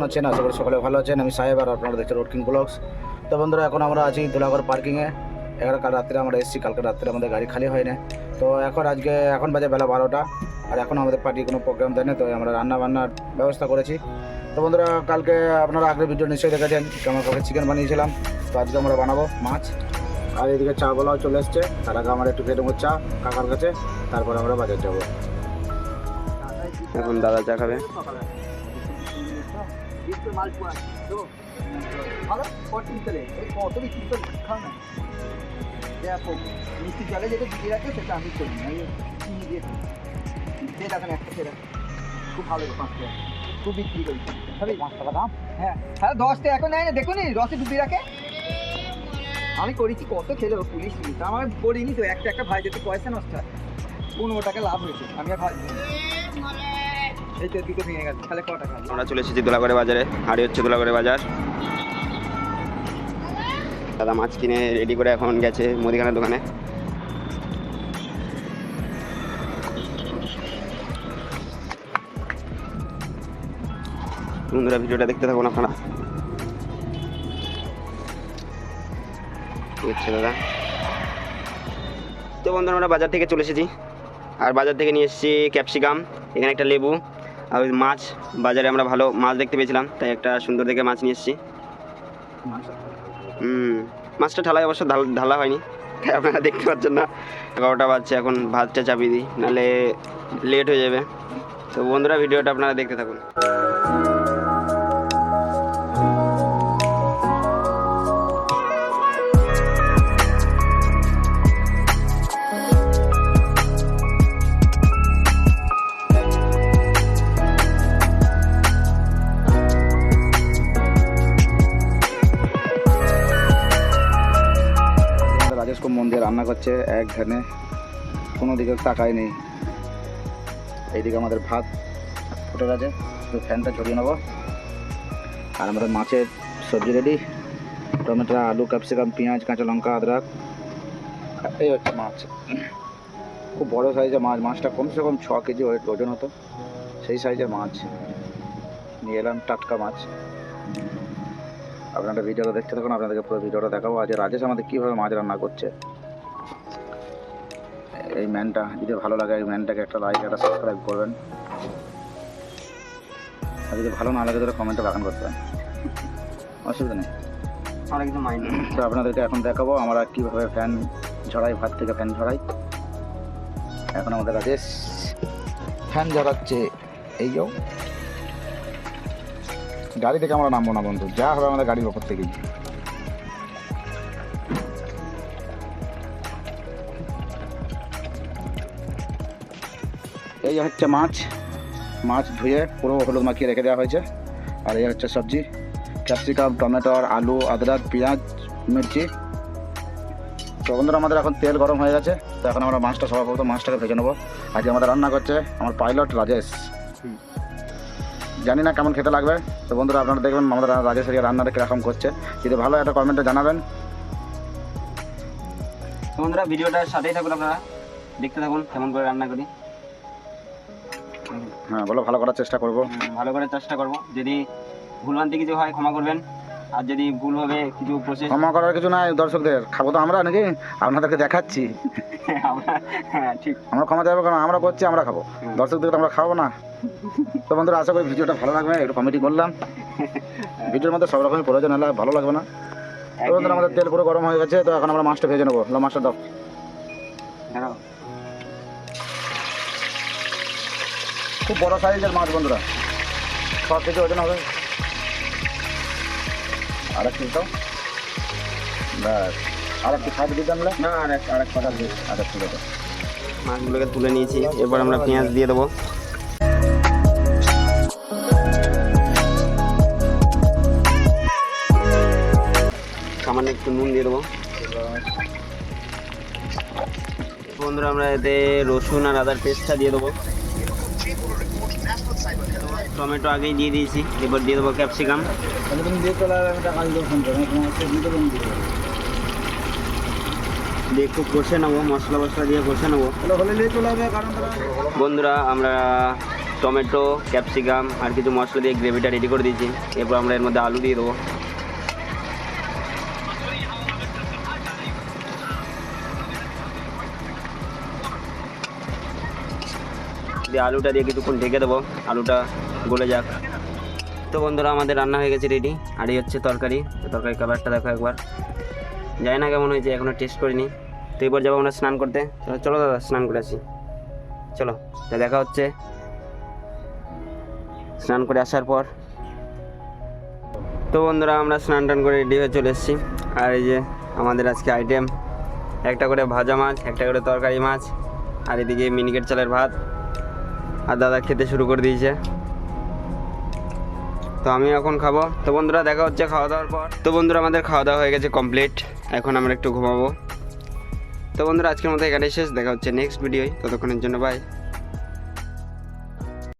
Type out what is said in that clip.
আছেন? আশা করি সকলে ভালো আছেন। আমি সাহেব আর আপনারা দেখছেন রোড কিং ব্লগস। তো বন্ধুরা এখন আমরা আছি ধুলাগড় পার্কিংয়ে। কাল রাত্রে আমরা এসেছি, কালকে রাত্রে আমাদের গাড়ি খালি হয় না। তো এখন বাজে বেলা 12টা, আর এখন আমাদের পার্টি কোনো প্রোগ্রাম দেয় না, তো আমরা রান্না বান্নার ব্যবস্থা করেছি। তো বন্ধুরা কালকে আপনারা আগের ভিডিও নিশ্চয়ই দেখেছেন যে আমার কাছে চিকেন বানিয়েছিলাম। তো আজকে আমরা বানাবো মাছ। আর এদিকে চা বলাও চলে এসছে। তার আগে আমরা একটু খেয়ে নেবো চা কাকার কাছে, তারপর আমরা বাজার যাবো। এখন দাদা চা খাবে। মিষ্টি জলে যেটা দিয়ে রাখে সেটা আমি করি না, চিনি দিয়ে দেখেন একটা সেটা খুব ভালো 5 টাকা খুব বিক্রি করি। 5 টাকা দাম? হ্যাঁ হ্যাঁ 10 টাকা এখন নেয় না, দেখুন রসে ডুবিয়ে রাখে। আমি করেছি কত খেলো পুলিশ আমার করিনি তো, একটা ভাই যেতে পয়সা নষ্ট হয়, 15 টাকা লাভ হয়েছে। আমি আর ভাই এই তো দুটো ভেঙে গেছে, তাহলে ক টাকা? আমরা চলে এসেছি ধুলাগড়ে বাজারে। হাড়ি হচ্ছে ধুলাগড়ে বাজার। দাদা মাছ কিনে রেডি করে এখন গেছে মুদিখানার দোকানে। বন্ধুরা ভিডিওটা দেখতে থাকুন আপনারা। বুঝছে দাদা। তো বন্ধুরা আমরা বাজার থেকে চলে এসেছি, আর বাজার থেকে নিয়ে এসেছি ক্যাপসিকাম, এখানে একটা লেবু আর মাছ। বাজারে আমরা ভালো মাছ দেখতে পেয়েছিলাম, তাই একটা সুন্দর দেখে মাছ নিয়ে এসেছি। মাছটা ঢালাই অবশ্য ঢালা হয়নি, তাই আপনারা দেখতে পাচ্ছেন না। 11টা বাজছে, এখন ভাতটা চাপিয়ে দিই, নাহলে লেট হয়ে যাবে। তো বন্ধুরা ভিডিওটা আপনারা দেখতে থাকুন। রাজেশ খুব মন দিয়ে রান্না করছে, এক ধ্যানে কোনো দিকে তাকায় নেই। এইদিকে আমাদের ভাত ফুটে গেছে, তো ফ্যানটা ঝরিয়ে নেবো। আর আমাদের মাছের সবজি রেডি, টমেটো, আলু, ক্যাপসিকাম, পেঁয়াজ, কাঁচা লঙ্কা, আদরক। এই হচ্ছে মাছ, খুব বড় সাইজের মাছ। মাছটা কমসে কম 6 কেজি ওজন হতো, সেই সাইজের মাছ নিয়ে এলাম, টাটকা মাছ। আপনারা ভিডিওটা দেখতে থাকুন, আপনাদেরকে পুরো ভিডিওটা দেখাবো। আজ রাজেশ আমাদের কীভাবে মাছ রান্না করছে। এই ম্যানটা যদি ভালো লাগে, এই ম্যানটাকে একটা লাইক, একটা সাবস্ক্রাইব করবেন। আর যদি ভালো না লাগে তাহলে কমেন্টে বাগান করবেন, অসুবিধা নেই। অনেক কিছু মাইন্ড। তো আপনাদেরকে এখন দেখাবো আমরা কীভাবে ফ্যান ঝরাই, ভাত থেকে ফ্যান ঝরাই। এখন আমাদের রাজেশ ফ্যান ঝরাচ্ছে। এই যাও, গাড়ি থেকে আমরা নামবো না বন্ধু, যা হবে আমাদের গাড়ির ওপর থেকেই। এই হচ্ছে মাছ, মাছ ধুয়ে পুরো হলুদ মাখিয়ে রেখে দেওয়া হয়েছে। আর এই হচ্ছে সবজি, ক্যাপসিকাম, টমেটো, আলু, আদরক, পেঁয়াজ, মির্চি। তো বন্ধুরা আমাদের এখন তেল গরম হয়ে গেছে, তো এখন আমরা মাছটা সর্বপ্রথম মাছটাকে ভেজে নেবো। আজকে আমাদের রান্না করছে আমার পাইলট রাজেশ। জানি না কেমন খেতে লাগবে, তো বন্ধুরা আপনারা দেখবেন আমাদের রাজেশের রান্নাটা কীরকম করছে। যদি ভালো একটা কমেন্টে জানাবেন। বন্ধুরা ভিডিওটার সাথেই থাকুন, আপনারা দেখতে থাকুন কেমন করে রান্না করি। হ্যাঁ বলো, ভালো করার চেষ্টা করবো। ভালো করে চেষ্টা করব, যদি ভুলভ্রান্তি কিছু হয় ক্ষমা করবেন, আর যদি ভুল হবে কিছু প্রসেস। ক্ষমা করার কিছু নাই, দর্শকদের খাবো তো আমরা নাকি, আপনাদেরকে দেখাচ্ছি। ঠিক, আমরা ক্ষমা চাইবো কারণ আমরা করছি, আমরা খাবো, দর্শকদের তো আমরা খাবো না। তো বন্ধুরা আশা করি ভিডিওটা ভালো লাগবে, একটু কমেডি করলাম। ভিডিওর মধ্যে সব রকমের প্রয়োজন হলে ভালো লাগবে না। তো বন্ধুরা আমাদের তেল পুরো গরম হয়ে গেছে, তো এখন আমরা মাছটা ভেজে নেবো। মাছটা দাও। খুব বড় সাইজের মাছ বন্ধুরা, 6 কেজি ওজন হবে। আর একটু দাও, ব্যাস। আর একটু খাদ দিয়ে জানলে না, আর এক কথা দিয়ে আর একটু দেবো। মাছগুলোকে তুলে নিয়েছি, এরপর আমরা পেঁয়াজ দিয়ে দেবো। সামান্য একটু নুন দিয়ে দেবো। বন্ধুরা আমরা এতে রসুন আর আদার পেস্টটা দিয়ে দেবো। টমেটো আগেই দিয়ে দিয়েছি, এবার দিয়ে দেবো ক্যাপসিকাম। দিয়ে একটু কষে নেবো, মশলা দিয়ে কষে নেবো। বন্ধুরা আমরা টমেটো, ক্যাপসিকাম আর কিছু মশলা দিয়ে গ্রেভিটা রেডি করে দিয়েছি। এরপর আমরা এর মধ্যে আলু দিয়ে দেবো। দিয়ে আলুটা দিয়ে কিছুক্ষণ ঢেকে দেবো, আলুটা গলে যাক। তো বন্ধুরা আমাদের রান্না হয়ে গেছে রেডি। আর এই হচ্ছে তরকারি। তো তরকারি কালারটা দেখো একবার, জানি না কেমন হয়েছে, এখনও টেস্ট করিনি। তো এবার যাবো আমরা স্নান করতে। চলো দাদা স্নান করে আসি, চলো। তো দেখা হচ্ছে স্নান করে আসার পর। তো বন্ধুরা আমরা স্নান টান করে রেডি হয়ে চলে এসেছি। আর এই যে আমাদের আজকে আইটেম, একটা করে ভাজা মাছ, একটা করে তরকারি মাছ, আর এদিকে মিনিকেট চালের ভাত। আর দাদা খেতে শুরু করে দিয়েছে, তো আমি এখন খাবো। তো বন্ধুরা দেখা হচ্ছে খাওয়া দাওয়ার পর। তো বন্ধুরা আমাদের খাওয়া দাওয়া হয়ে গেছে কমপ্লিট, এখন আমরা একটু ঘুমাবো। তো বন্ধুরা আজকের মতো এখানেই শেষ, দেখা হচ্ছে নেক্সট ভিডিওয়, ততক্ষণের জন্য বাই।